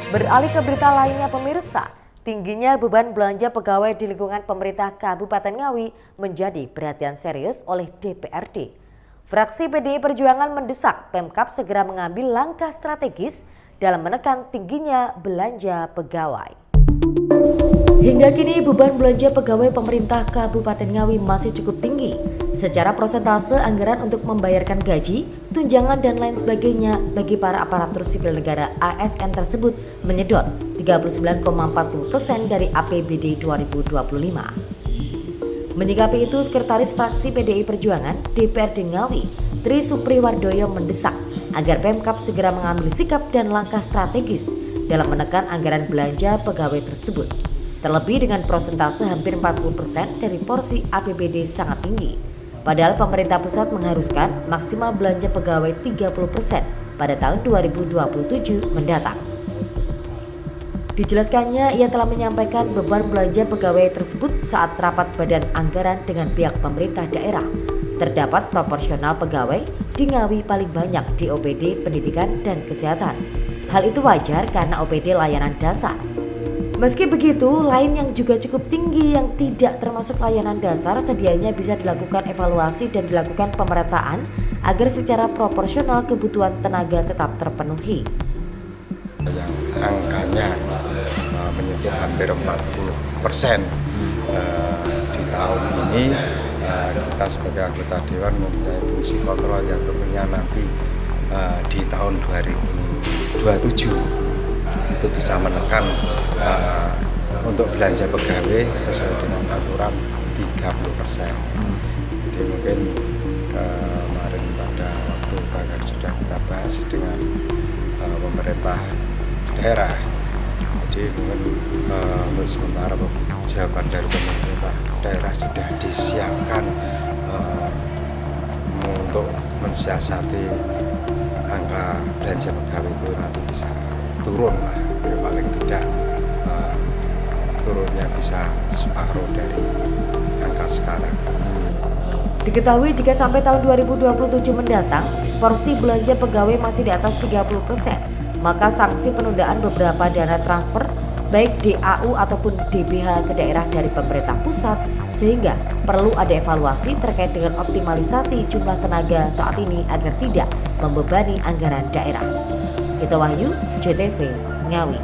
Beralih ke berita lainnya pemirsa, tingginya beban belanja pegawai di lingkungan pemerintah Kabupaten Ngawi menjadi perhatian serius oleh DPRD. Fraksi PDI Perjuangan mendesak Pemkab segera mengambil langkah strategis dalam menekan tingginya belanja pegawai. Hingga kini beban belanja pegawai pemerintah Kabupaten Ngawi masih cukup tinggi. Secara persentase anggaran untuk membayarkan gaji, tunjangan dan lain sebagainya bagi para aparatur sipil negara ASN tersebut menyedot 39,40% dari APBD 2025. Menyikapi itu, Sekretaris Fraksi PDI Perjuangan DPRD Ngawi, Tri Supriwardoyo mendesak agar Pemkab segera mengambil sikap dan langkah strategis dalam menekan anggaran belanja pegawai tersebut. Terlebih dengan prosentase hampir 40% dari porsi APBD sangat tinggi. Padahal pemerintah pusat mengharuskan maksimal belanja pegawai 30% pada tahun 2027 mendatang. Dijelaskannya, ia telah menyampaikan beban belanja pegawai tersebut saat rapat badan anggaran dengan pihak pemerintah daerah. Terdapat proporsional pegawai di Ngawi paling banyak di OPD Pendidikan dan Kesehatan. Hal itu wajar karena OPD layanan dasar. Meski begitu, lain yang juga cukup tinggi yang tidak termasuk layanan dasar sedianya bisa dilakukan evaluasi dan dilakukan pemerataan agar secara proporsional kebutuhan tenaga tetap terpenuhi. Yang angkanya menyentuh hampir 40% di tahun ini, kita sebagai anggota Dewan mempunyai fungsi kontrol yang tentunya nanti di tahun 2027 itu bisa menekan untuk belanja pegawai sesuai dengan aturan 30%. Jadi mungkin kemarin pada waktu bahkan sudah kita bahas dengan pemerintah daerah. Jadi mungkin untuk sementara jawaban dari pemerintah daerah sudah disiapkan untuk mensiasati angka belanja pegawai itu nanti bisa turun lah, ya paling tidak turunnya bisa separuh dari angka sekarang. Diketahui jika sampai tahun 2027 mendatang, porsi belanja pegawai masih di atas 30%, maka sanksi penundaan beberapa dana transfer baik DAU ataupun DBH ke daerah dari pemerintah pusat, sehingga perlu ada evaluasi terkait dengan optimalisasi jumlah tenaga saat ini agar tidak membebani anggaran daerah. Ito Wahyu, JTV, Ngawi.